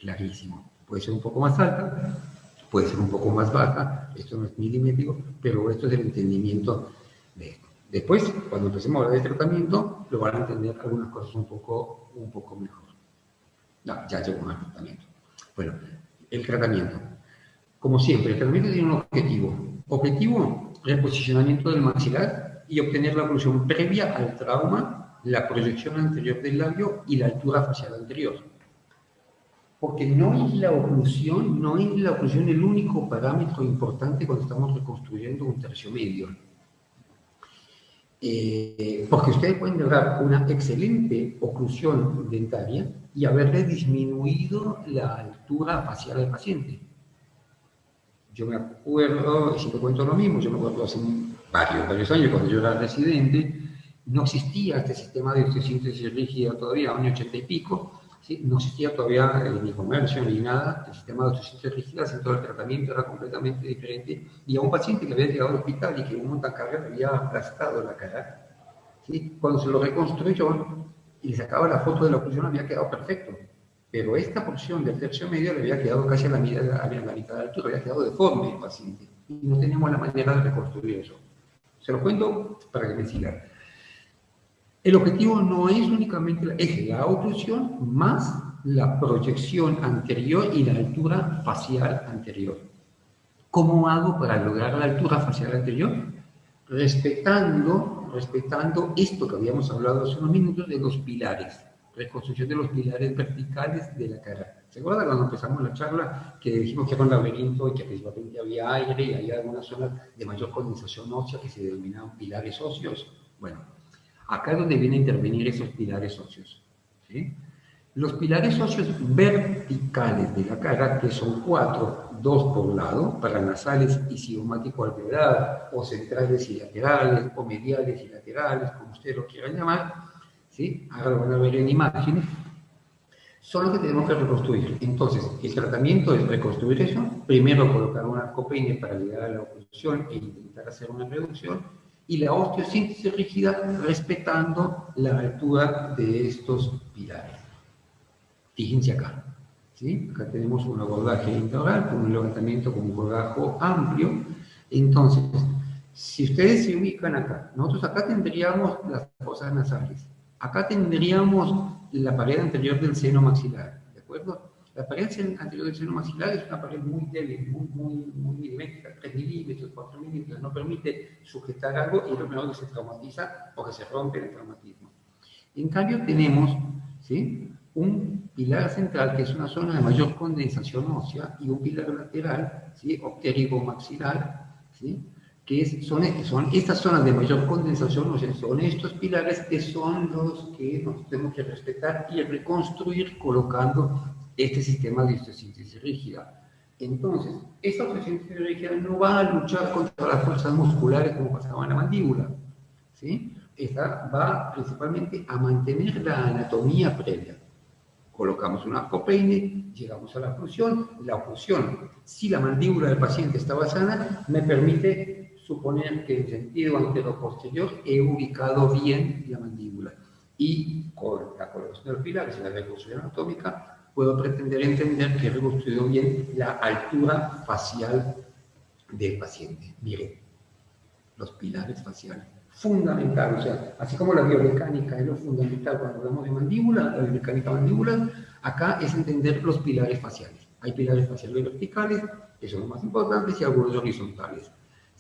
Clarísimo. Puede ser un poco más alta, puede ser un poco más baja, esto no es milimétrico, pero esto es el entendimiento de esto. Después, cuando empecemos a hablar de tratamiento, lo van a entender algunas cosas un poco mejor. No, ya llegó al tratamiento. Bueno, el tratamiento. Como siempre, el tratamiento tiene un objetivo. Objetivo, reposicionamiento del maxilar y obtener la oclusión previa al trauma, la proyección anterior del labio y la altura facial anterior. Porque no es la oclusión el único parámetro importante cuando estamos reconstruyendo un tercio medio. Porque ustedes pueden lograr una excelente oclusión dentaria y haberle disminuido la altura facial al paciente. Yo me acuerdo, y siempre cuento lo mismo, yo me acuerdo hace varios años, cuando yo era residente, no existía este sistema de osteosíntesis rígida todavía, año 80 y pico, ¿sí? No existía todavía ni comercio ni nada, el sistema de osteosíntesis rígida, en todo el tratamiento era completamente diferente, y a un paciente que había llegado al hospital y que un montacargas le había aplastado la cara, ¿sí? Cuando se lo reconstruyó y le sacaba la foto de la oclusión había quedado perfecto. Pero esta porción del tercio medio le había quedado casi a la mitad de altura, había quedado deforme el paciente. Y no teníamos la manera de reconstruir eso. Se lo cuento para que me sigan. El objetivo no es únicamente es la oclusión más la proyección anterior y la altura facial anterior. ¿Cómo hago para lograr la altura facial anterior? Respetando esto que habíamos hablado hace unos minutos de los pilares. Reconstrucción de los pilares verticales de la cara. ¿Se acuerdan cuando empezamos la charla que dijimos que era un laberinto y que principalmente había aire y había algunas zonas de mayor condensación ósea que se denominaban pilares óseos? Bueno, acá es donde vienen a intervenir esos pilares óseos. ¿Sí? Los pilares óseos verticales de la cara, que son 4, 2 por lado, paranasales y cigomático alveolar, o centrales y laterales, o mediales y laterales, como ustedes lo quieran llamar, ¿sí? Ahora lo van a ver en imágenes, son los que tenemos que reconstruir. Entonces, el tratamiento es reconstruir eso, primero colocar un arcopeine para llegar a la oclusión e intentar hacer una reducción, y la osteosíntesis rígida respetando la altura de estos pilares. Fíjense acá, ¿sí? Acá tenemos un abordaje integral con un levantamiento con un colgajo amplio. Entonces, si ustedes se ubican acá, nosotros acá tendríamos las fosas nasales. Acá tendríamos la pared anterior del seno maxilar, ¿de acuerdo? La pared anterior del seno maxilar es una pared muy débil, muy milimétrica, 3 milímetros, 4 milímetros, no permite sujetar algo y lo primero que se traumatiza o que se rompe el traumatismo. En cambio tenemos, ¿sí?, un pilar central que es una zona de mayor condensación ósea y un pilar lateral, ¿sí?, optérico maxilar, ¿sí?, son estas zonas de mayor condensación, o sea, son estos pilares que son los que nos tenemos que respetar y reconstruir colocando este sistema de osteosíntesis rígida. Entonces, esta osteosíntesis rígida no va a luchar contra las fuerzas musculares como pasaba en la mandíbula, ¿sí? Esta va principalmente a mantener la anatomía previa. Colocamos un arcopeine, llegamos a la oclusión. La oclusión, si la mandíbula del paciente estaba sana, me permite suponer que en sentido antero-posterior he ubicado bien la mandíbula. Y con la colocación de los pilares y la reconstrucción anatómica, puedo pretender entender que he reconstruido bien la altura facial del paciente. Miren, los pilares faciales. Fundamental, o sea, así como la biomecánica es lo fundamental cuando hablamos de mandíbula, la biomecánica mandibular, acá es entender los pilares faciales. Hay pilares faciales verticales, que son los más importantes, y algunos horizontales.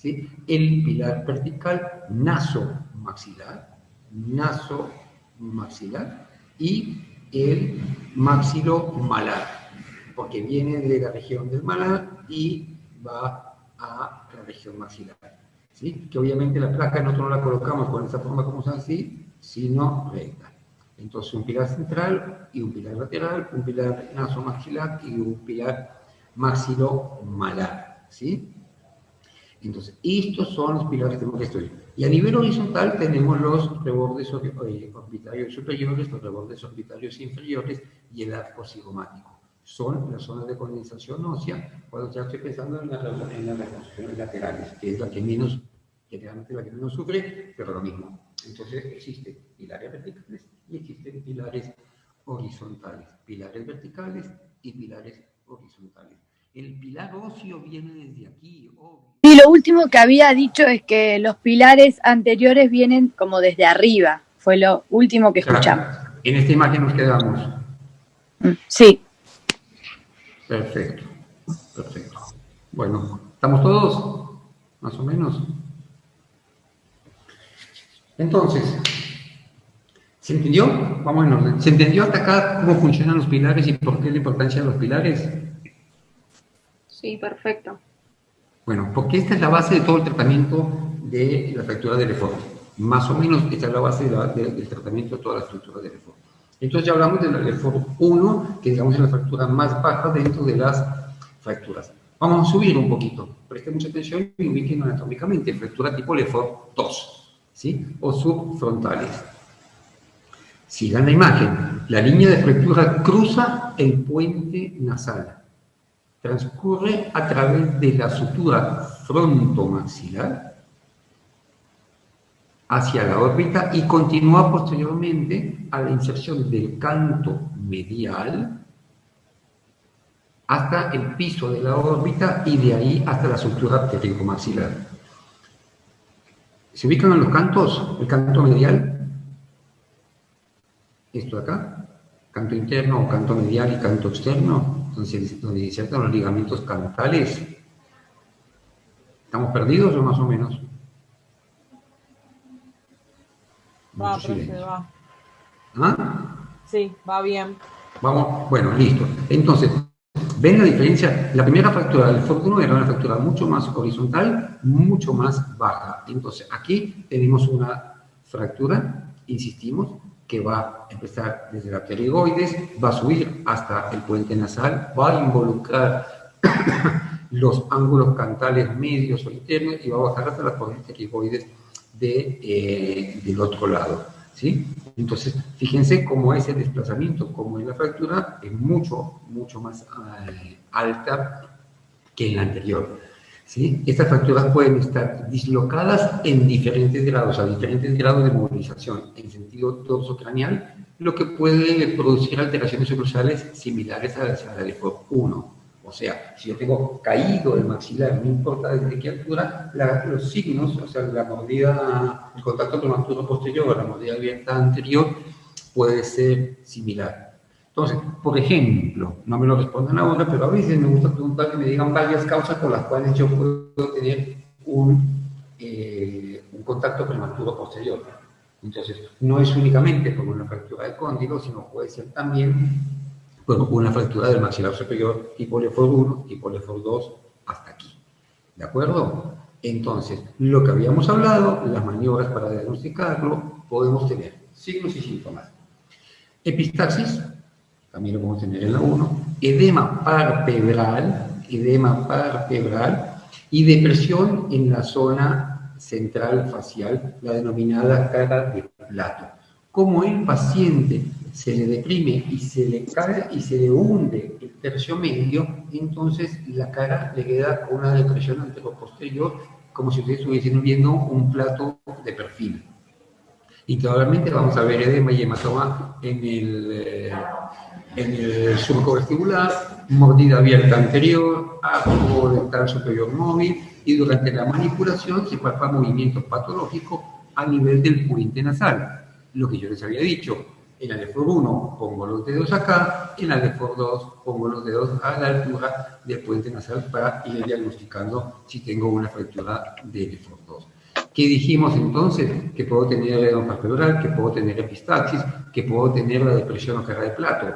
¿sí? El pilar vertical nasomaxilar y el maxilomalar, porque viene de la región del malar y va a la región maxilar, ¿sí? Que obviamente la placa nosotros no la colocamos con esa forma como son así, sino recta. Entonces un pilar central y un pilar lateral, un pilar nasomaxilar y un pilar maxilomalar, ¿sí? Entonces, estos son los pilares que tenemos que estudiar. Y a nivel horizontal tenemos los rebordes orbitarios superiores, los rebordes orbitarios inferiores y el arco cigomático. Son las zonas de condensación ósea, cuando ya estoy pensando en las reconstrucciones laterales, que es la que menos, generalmente la que menos sufre, pero lo mismo. Entonces, existen pilares verticales y existen pilares horizontales. Pilares verticales y pilares horizontales. El pilar óseo viene desde aquí, obvio. Y lo último que había dicho es que los pilares anteriores vienen como desde arriba. Fue lo último que escuchamos. Claro. En esta imagen nos quedamos. Sí. Perfecto. Perfecto. Bueno, ¿estamos todos? Más o menos. Entonces, ¿se entendió? Vamos en orden. ¿Se entendió hasta acá cómo funcionan los pilares y por qué la importancia de los pilares? Sí, perfecto. Bueno, porque esta es la base de todo el tratamiento de la fractura de Lefort. Más o menos esta es la base del tratamiento de toda la fractura de Lefort. Entonces ya hablamos de la Lefort 1, que digamos es la fractura más baja dentro de las fracturas. Vamos a subir un poquito. Presten mucha atención y ubiquen anatómicamente. Fractura tipo Lefort 2, ¿sí? O subfrontales. Sigan la imagen. La línea de fractura cruza el puente nasal. Transcurre a través de la sutura frontomaxilar hacia la órbita y continúa posteriormente a la inserción del canto medial hasta el piso de la órbita y de ahí hasta la sutura pterigomaxilar. ¿Se ubican en los cantos? El canto medial, esto de acá, canto interno o canto medial y canto externo, donde insertan los ligamentos cantales. ¿Estamos perdidos o más o menos? Va, Mucho profe, silencio. va. ¿Ah? Sí, va bien. Vamos, bueno, listo. Entonces, ¿ven la diferencia? La primera fractura del Lefort 1 era una fractura mucho más horizontal, mucho más baja. Entonces, aquí tenemos una fractura, insistimos, que va a empezar desde la pterigoides, va a subir hasta el puente nasal, va a involucrar los ángulos cantales medios o internos y va a bajar hasta las pterigoides del otro lado, ¿sí? Entonces, fíjense cómo ese desplazamiento, como en la fractura, es mucho más alta que en la anterior, ¿sí? Estas fracturas pueden estar dislocadas en diferentes grados, a diferentes grados de movilización en sentido dorsocraneal, lo que puede producir alteraciones oclusales similares a la de Lefort 1. O sea, si yo tengo caído el maxilar, no importa desde qué altura, los signos, o sea, la mordida, el contacto prematuro posterior o la mordida abierta anterior puede ser similar. Entonces, por ejemplo, no me lo respondan ahora, pero a veces me gusta preguntar que me digan varias causas por las cuales yo puedo tener un contacto prematuro posterior. Entonces, no es únicamente por una fractura de cóndilo, sino puede ser también por una fractura del maxilar superior tipo Lefort 1, tipo Lefort 2, hasta aquí. ¿De acuerdo? Entonces, lo que habíamos hablado, las maniobras para diagnosticarlo, podemos tener signos y síntomas. Epistaxis, también lo podemos tener en la 1, edema parpebral y depresión en la zona central facial, la denominada cara de plato. Como el paciente se le deprime y se le cae y se le hunde el tercio medio, entonces la cara le queda con una depresión anteroposterior, como si ustedes estuviesen viendo un plato de perfil. Y probablemente vamos a ver edema y hematoma en el surco vestibular, mordida abierta anterior, arco dental superior móvil, y durante la manipulación se palpa movimiento patológico a nivel del puente nasal. Lo que yo les había dicho, En la Lefor 1 pongo los dedos acá, en la Lefor 2 pongo los dedos a la altura del puente nasal para ir diagnosticando si tengo una fractura de Lefor 2. ¿Qué dijimos entonces? Que puedo tener edema pleural, que puedo tener epistaxis, que puedo tener la depresión o carga de plato.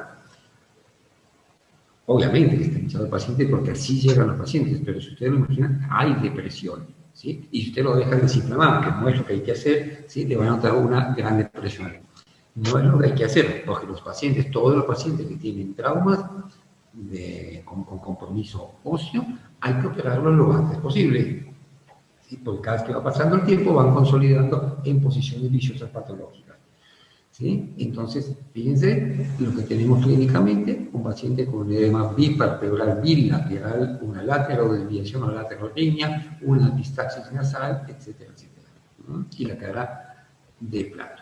Obviamente que está hinchado el paciente porque así llegan los pacientes, pero si ustedes lo imaginan, hay depresión, ¿sí? Y si usted lo deja desinflamar, que no es lo que hay que hacer, ¿sí? Le va a notar una gran depresión. No es lo que hay que hacer, porque los pacientes, todos los pacientes que tienen traumas con compromiso óseo, hay que operarlos lo antes posible. ¿Sí? Porque cada vez que va pasando el tiempo van consolidando en posiciones viciosas patológicas. ¿Sí? Entonces, fíjense lo que tenemos clínicamente, un paciente con edema biparpleural bilateral, una laterodesviación o laterorremia, una epistaxis nasal, etcétera, etcétera. ¿No? Y la cara de plato.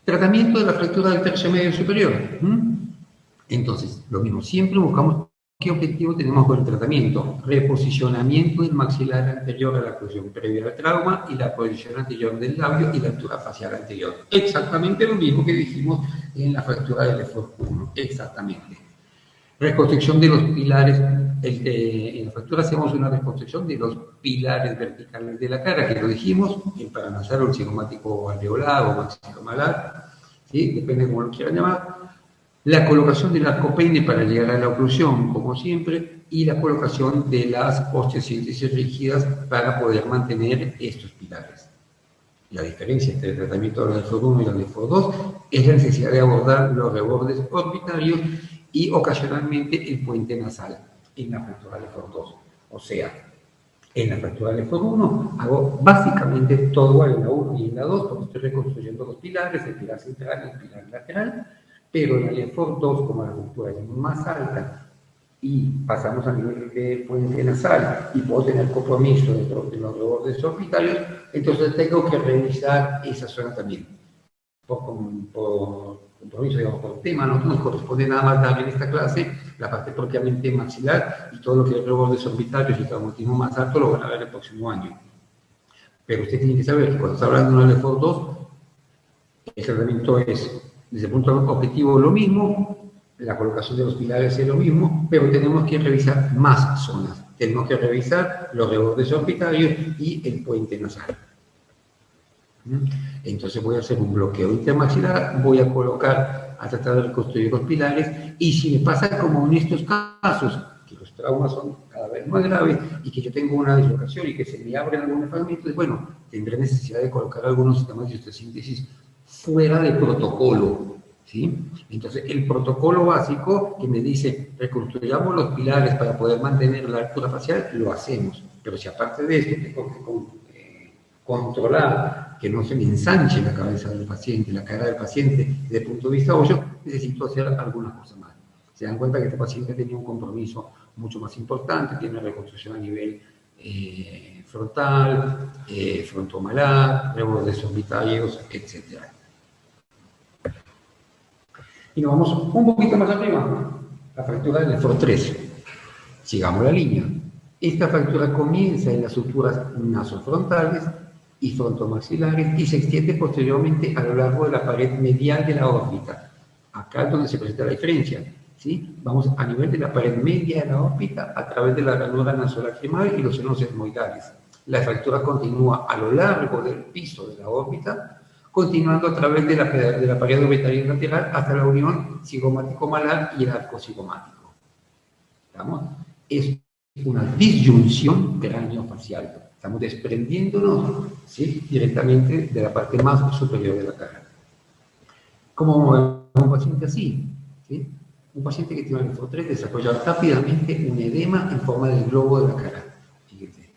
Tratamiento de la fractura del tercio medio superior. Entonces, lo mismo, siempre buscamos qué objetivo tenemos con el tratamiento. Reposicionamiento del maxilar anterior a la oclusión previa al trauma y la posición anterior del labio y la altura facial anterior. Exactamente lo mismo que dijimos en la fractura del Lefor 1. Exactamente. Reconstrucción de los pilares. En la fractura hacemos una reconstrucción de los pilares verticales de la cara, que lo dijimos, el paranasal o el cigomático alveolar o maxilomalar, ¿sí? Depende de cómo lo quieran llamar. La colocación del arcopeine para llegar a la oclusión, como siempre, y la colocación de las osteosíntesis rígidas para poder mantener estos pilares. La diferencia entre el tratamiento de la Lefor 1 y la Lefor 2 es la necesidad de abordar los rebordes orbitarios y ocasionalmente el puente nasal en la fractura Lefor 2. O sea, en la fractura Lefor 1 hago básicamente todo igual en la 1 y en la 2 porque estoy reconstruyendo los pilares, el pilar central y el pilar lateral, pero en la Lefor 2, como la fractura es más alta y pasamos a nivel de puente nasal y puedo tener compromiso dentro de los rebordes orbitarios, entonces tengo que revisar esa zona también. Por compromiso, digamos, por tema, no nos corresponde nada más dar en esta clase la parte propiamente maxilar y todo lo que es rebordes orbitarios y traumatismo más alto lo van a ver el próximo año. Pero usted tiene que saber que cuando está hablando de una Lefor 2, el tratamiento es, desde el punto objetivo, lo mismo, la colocación de los pilares es lo mismo, pero tenemos que revisar más zonas. Tenemos que revisar los rebordes orbitarios y el puente nasal. Entonces voy a hacer un bloqueo intermaxilar, voy a colocar, a tratar de reconstruir los pilares, y si me pasa como en estos casos, que los traumas son cada vez más graves y que yo tengo una dislocación y que se me abren algunos fragmentos, bueno, tendré necesidad de colocar algunos sistemas de osteosíntesis fuera de protocolo, ¿sí? Entonces, el protocolo básico que me dice reconstruyamos los pilares para poder mantener la altura facial, lo hacemos. Pero si aparte de esto tengo que controlar que no se me ensanche la cabeza del paciente, la cara del paciente desde el punto de vista óseo, necesito hacer algunas cosas más. Se dan cuenta que este paciente tenía un compromiso mucho más importante, tiene una reconstrucción a nivel frontal, frontomalar, rebordes orbitarios, etc. Y nos vamos un poquito más arriba, la fractura del Lefor 3. Sigamos la línea. Esta fractura comienza en las suturas nasofrontales y frontomaxilares y se extiende posteriormente a lo largo de la pared medial de la órbita. Acá es donde se presenta la diferencia, ¿sí? Vamos a nivel de la pared media de la órbita a través de la ranura nasolacrimal y los senos etmoidales. La fractura continúa a lo largo del piso de la órbita, continuando a través de la pared orbitaria lateral hasta la unión cigomático-malar y el arco cigomático. ¿Estamos? Es una disyunción cráneo-facial. Estamos desprendiéndonos, ¿sí?, directamente de la parte más superior de la cara. Como un paciente así, ¿sí? Un paciente que tiene Lefor 3 desarrolla rápidamente un edema en forma del globo de la cara. Fíjense.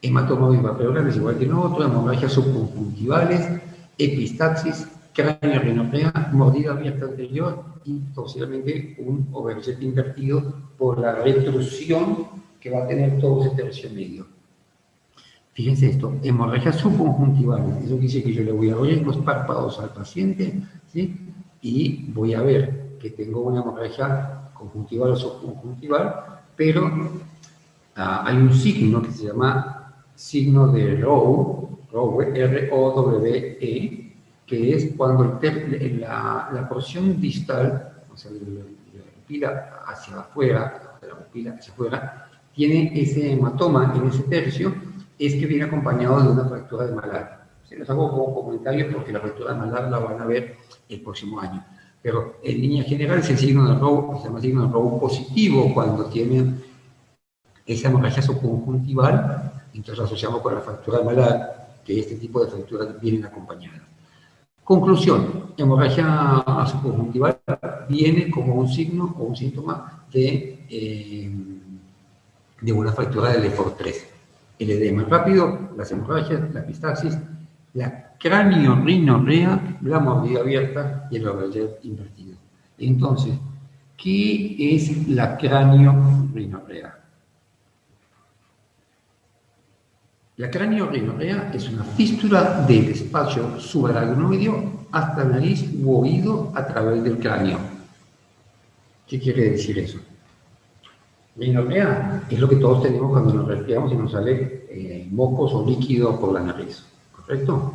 Hematoma biparpleural es igual que en otro, hemorragias subconjuntivales, epistaxis, cráneo rinorrea, mordida abierta anterior y posiblemente un overjet invertido por la retrusión que va a tener todo ese tercio medio. Fíjense esto, hemorragias subconjuntivales. Eso dice que yo le voy a abrir los párpados al paciente, ¿sí? Y voy a ver que tengo una hemorragia conjuntival o subconjuntival, pero hay un signo que se llama signo de Rowe, R-O-W-E, que es cuando la porción distal, o sea, la pupila hacia afuera, de la pupila hacia afuera, tiene ese hematoma en ese tercio, es que viene acompañado de una fractura de malar. Se los hago como comentario porque la fractura de malar la van a ver el próximo año. Pero en línea general es el signo de Roux, se llama signo de Roux positivo cuando tienen esa hemorragia subconjuntival, entonces lo asociamos con la fractura de malar, que este tipo de fracturas vienen acompañadas. Conclusión, hemorragia subconjuntival viene como un signo o un síntoma de una fractura del EFOR3. El edema rápido, las hemorragias, la epistaxis, la cráneo-rinorrea, la mordida abierta y el overjet invertido. Entonces, ¿qué es la cráneo-rinorrea? La cráneo-rinorrea es una fístula del espacio subaracnoideo hasta nariz u oído a través del cráneo. ¿Qué quiere decir eso? Rinorrea es lo que todos tenemos cuando nos resfriamos y nos sale mocos o líquido por la nariz, ¿correcto?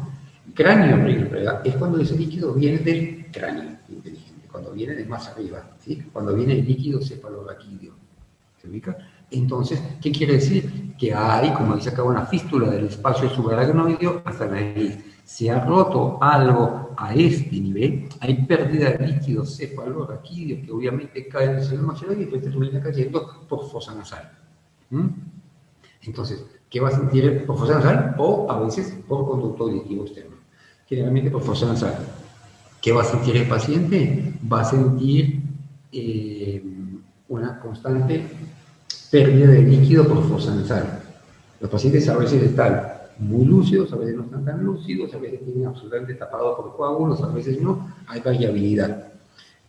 Cráneo-rinorrea es cuando ese líquido viene del cráneo inteligente, cuando viene de más arriba, ¿sí? Cuando viene el líquido cefalorraquídeo. ¿Se ubica? Entonces, ¿qué quiere decir? Que hay, como dice acá, una fístula del espacio subaracnoideo hasta la nariz. Se ha roto algo a este nivel, hay pérdida de líquido cefalorraquídeo que obviamente cae en el seno maxilar y después termina cayendo por fosa nasal. Entonces, ¿qué va a sentir por fosa nasal? O a veces por conducto auditivo externo. Generalmente por fosa nasal. ¿Qué va a sentir el paciente? Va a sentir una constante pérdida de líquido por fosa nasal. Los pacientes a veces están muy lúcidos, a veces no están tan lúcidos, a veces tienen absolutamente tapado por coágulos, a veces no, hay variabilidad.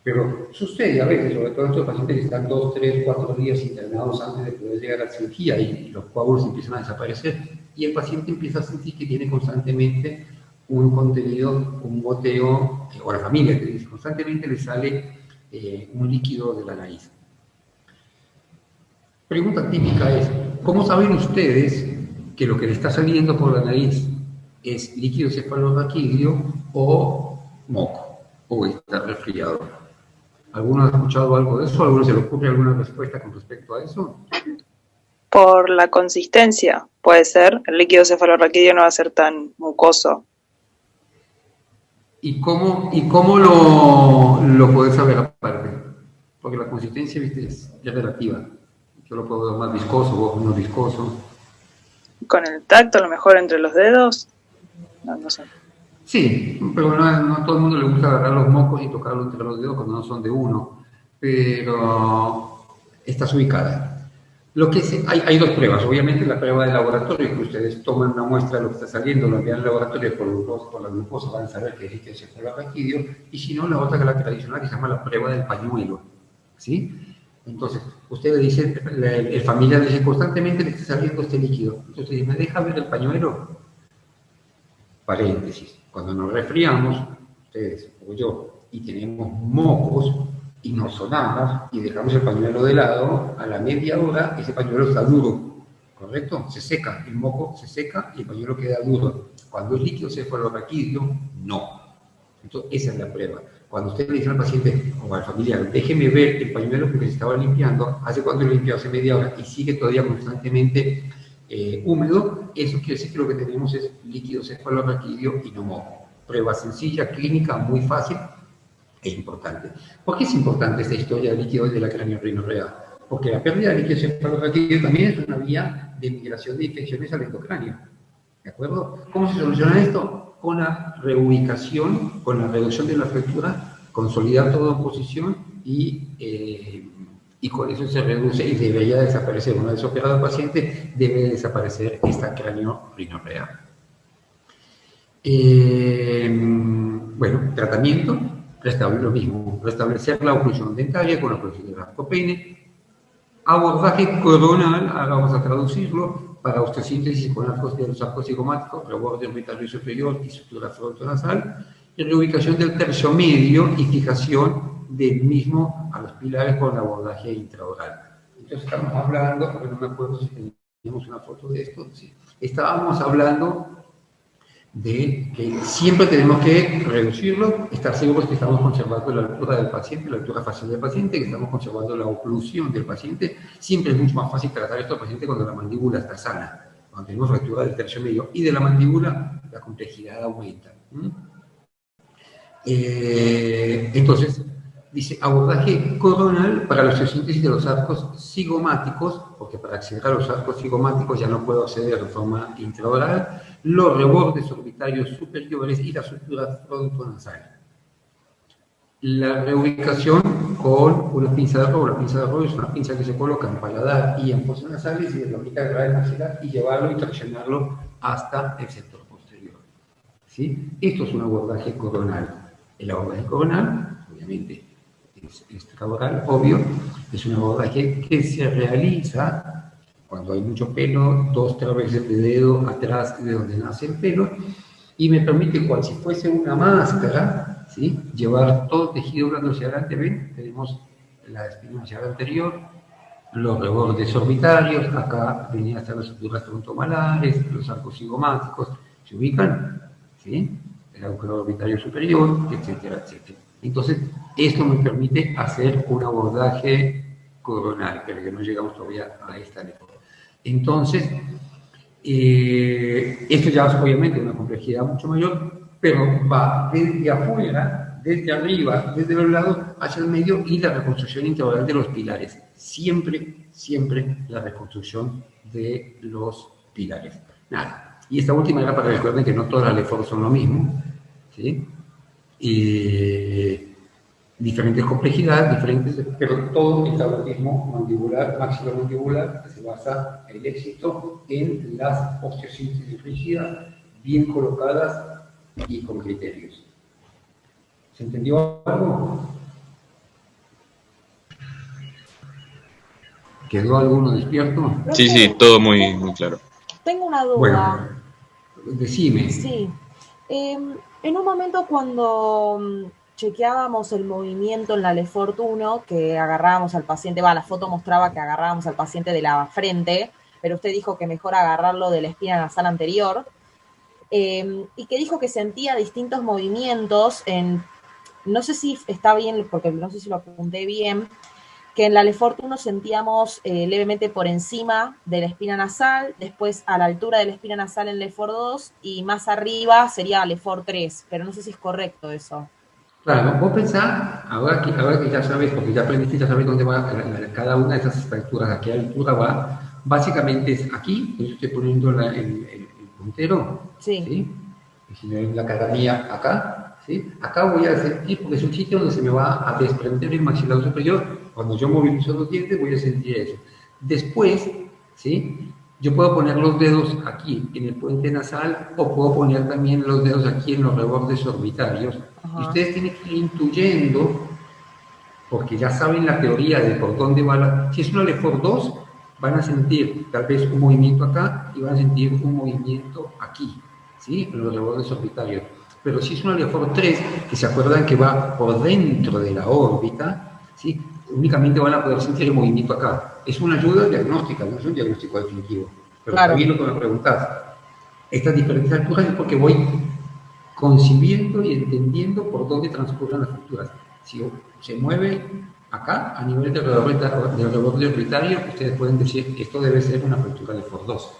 Pero sucede a veces, sobre todo estos pacientes que están 2, 3, 4 días internados antes de poder llegar a la cirugía y los coágulos empiezan a desaparecer y el paciente empieza a sentir que tiene constantemente un contenido, un goteo, o la familia que dice, constantemente le sale un líquido de la nariz. Pregunta típica es, ¿cómo saben ustedes que lo que le está saliendo por la nariz es líquido cefalorraquídeo o moco, o está resfriado? ¿Alguno ha escuchado algo de eso? ¿Alguno se le ocurre alguna respuesta con respecto a eso? Por la consistencia, puede ser. El líquido cefalorraquídeo no va a ser tan mucoso. ¿Y cómo lo podés saber aparte? Porque la consistencia, viste, es relativa. Yo lo puedo ver más viscoso, vos menos viscoso. Con el tacto, a lo mejor entre los dedos. No sé. Sí, pero no a todo el mundo le gusta agarrar los mocos y tocarlos entre los dedos cuando no son de uno. Pero estás ubicada. Hay dos pruebas. Obviamente la prueba de laboratorio, que ustedes toman una muestra de lo que está saliendo, lo envían al laboratorio por la glucosa, van a saber que es líquido cefalorraquídeo. Y si no, la otra que es la tradicional, que se llama la prueba del pañuelo. ¿Sí? Entonces, usted le dice, el familiar le dice, constantemente le está saliendo este líquido. Entonces usted dice, ¿me deja ver el pañuelo? Paréntesis. Cuando nos resfriamos, ustedes o yo, y tenemos mocos, y nos sonamos, y dejamos el pañuelo de lado, a la media hora, ese pañuelo está duro. ¿Correcto? Se seca, el moco se seca y el pañuelo queda duro. Cuando es líquido cefalorraquídeo, no. Entonces, esa es la prueba. Cuando usted le dice al paciente o al familiar, déjeme ver el pañuelo porque se estaba limpiando, hace cuánto lo limpió, hace media hora, y sigue todavía constantemente húmedo, eso quiere decir que lo que tenemos es líquido cefalorraquídeo y no moco. Prueba sencilla, clínica, muy fácil e importante. ¿Por qué es importante esta historia de líquido de la cráneo-rinorrea? Porque la pérdida de líquido cefalorraquídeo también es una vía de migración de infecciones al endocráneo. ¿De acuerdo? ¿Cómo se soluciona esto? Con la reubicación, con la reducción de la fractura, consolidar todo en posición y con eso se reduce y debería desaparecer. Una vez operado el paciente, debe desaparecer esta cráneo-rinorrea. Bueno, tratamiento, restablecer lo mismo, restablecer la oclusión dentaria con la oclusión del arcopeine. Abordaje coronal, ahora vamos a traducirlo, para osteosíntesis con arcos de los arcos cigomáticos, reborde orbital superior y sutura frontonasal, y reubicación del tercio medio y fijación del mismo a los pilares con abordaje intraoral. Entonces estamos hablando, no me acuerdo si teníamos una foto de esto, sí. Estábamos hablando de que siempre tenemos que reducirlo, estar seguros que estamos conservando la altura del paciente, la altura facial del paciente, que estamos conservando la oclusión del paciente. Siempre es mucho más fácil tratar esto al paciente cuando la mandíbula está sana. Cuando tenemos fractura del tercio medio y de la mandíbula, la complejidad aumenta. Entonces, dice abordaje coronal para la osteosíntesis de los arcos cigomáticos, porque para acceder a los arcos cigomáticos ya no puedo acceder de forma intraoral, los rebordes orbitarios superiores y la sutura frontonasal. La reubicación con una pinza de robo. La pinza de robo es una pinza que se coloca en paladar y en fosas nasales y de la única grave maxilar y llevarlo y traccionarlo hasta el sector posterior. ¿Sí? Esto es un abordaje coronal. El abordaje coronal, obviamente, es extraoral, obvio, es un abordaje que se realiza cuando hay mucho pelo, 2-3 veces de dedo atrás de donde nace el pelo, y me permite, cual si fuese una máscara, ¿sí?, llevar todo el tejido blando hacia adelante. ¿Ven? Tenemos la espina hacia el anterior, los rebordes orbitarios, acá venían hasta las suturas frontomalares, los arcos cigomáticos, ¿se ubican? ¿Sí? El agujero orbitario superior, etcétera, etcétera. Entonces, esto me permite hacer un abordaje coronal, pero que no llegamos todavía a esta letra. Entonces, esto ya es obviamente una complejidad mucho mayor, pero va desde afuera, desde arriba, desde los lados, hacia el medio, y la reconstrucción integral de los pilares. Siempre, siempre la reconstrucción de los pilares. Nada. Y esta última era para que recuerden que no todas las LEFOR son lo mismo, ¿sí? Diferentes complejidades, diferentes, pero todo el tabatismo mandibular, maxilomandibular, se basa el éxito en las osteosíntesis rígidas, bien colocadas y con criterios. ¿Se entendió algo? ¿Quedó alguno despierto? Sí, sí, todo muy, muy claro. Tengo una duda. Bueno, decime. Sí. En un momento cuando chequeábamos el movimiento en la Lefort 1, que agarrábamos al paciente, la foto mostraba que agarrábamos al paciente de la frente, pero usted dijo que mejor agarrarlo de la espina nasal anterior, y que dijo que sentía distintos movimientos no sé si está bien, porque no sé si lo apunté bien, que en la Lefort 1 sentíamos levemente por encima de la espina nasal, después a la altura de la espina nasal en Lefort 2, y más arriba sería Lefort 3, pero no sé si es correcto eso. Claro, vos pensás, ahora que ya sabes, porque ya aprendiste, ya sabes dónde va cada una de esas fracturas, a qué altura va, básicamente es aquí, yo estoy poniendo el puntero, ¿sí? Y si ven la cara mía acá, ¿sí? Acá voy a sentir, porque es un sitio donde se me va a desprender el maxilar superior. Cuando yo movilizo los dientes voy a sentir eso. Después, ¿sí?, yo puedo poner los dedos aquí en el puente nasal, o puedo poner también los dedos aquí en los rebordes orbitarios. Y ustedes tienen que ir intuyendo, porque ya saben la teoría de por dónde va si es una Lefort 2, van a sentir tal vez un movimiento acá y van a sentir un movimiento aquí, ¿sí?, en los rebordes orbitarios. Pero si es una Lefort 3, que se acuerdan que va por dentro de la órbita, ¿sí?, únicamente van a poder sentir el movimiento acá. Es una ayuda diagnóstica, no es un diagnóstico definitivo. Pero claro, también lo que me preguntás, estas diferentes alturas es porque voy concibiendo y entendiendo por dónde transcurren las fracturas. Si se mueve acá, a nivel del reborde orbitario, ustedes pueden decir que esto debe ser una fractura de Lefort 2.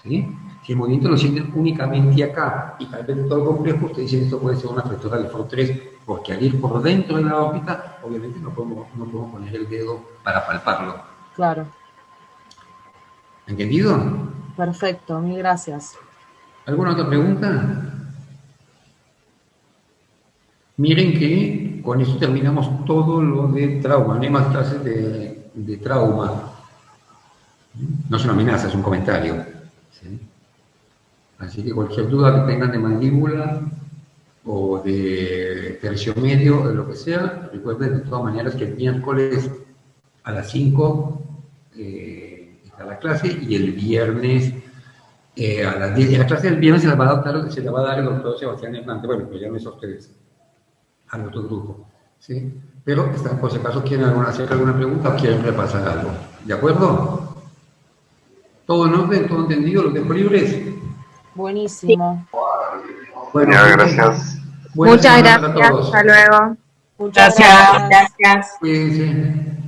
¿Sí? Si el movimiento lo sienten únicamente acá y tal vez todo complejo, ustedes dicen esto puede ser una fractura de Lefort 3, porque al ir por dentro de la órbita, obviamente no podemos poner el dedo para palparlo. Claro. ¿Entendido? Perfecto, mil gracias. ¿Alguna otra pregunta? Miren que con esto terminamos todo lo de trauma. No hay más clases de trauma. No es una amenaza, es un comentario. ¿Sí? Así que cualquier duda que tengan de mandíbula o de tercio medio, o de lo que sea, recuerden de todas maneras que el miércoles a las 5 está la clase, y el viernes a las 10. La clase del viernes se la va a dar el doctor Sebastián Hernández. Bueno, pues ya no es a ustedes, al otro grupo, ¿sí? Pero están, por si acaso quieren hacer alguna pregunta o quieren repasar algo. ¿De acuerdo? ¿Todo en orden? ¿Todo entendido? ¿Los dejo libres? Buenísimo. Guardia. Bueno, Ya, gracias. buena Muchas semana para gracias, todos. hasta luego. Muchas Gracias, gracias. gracias. Cuídense.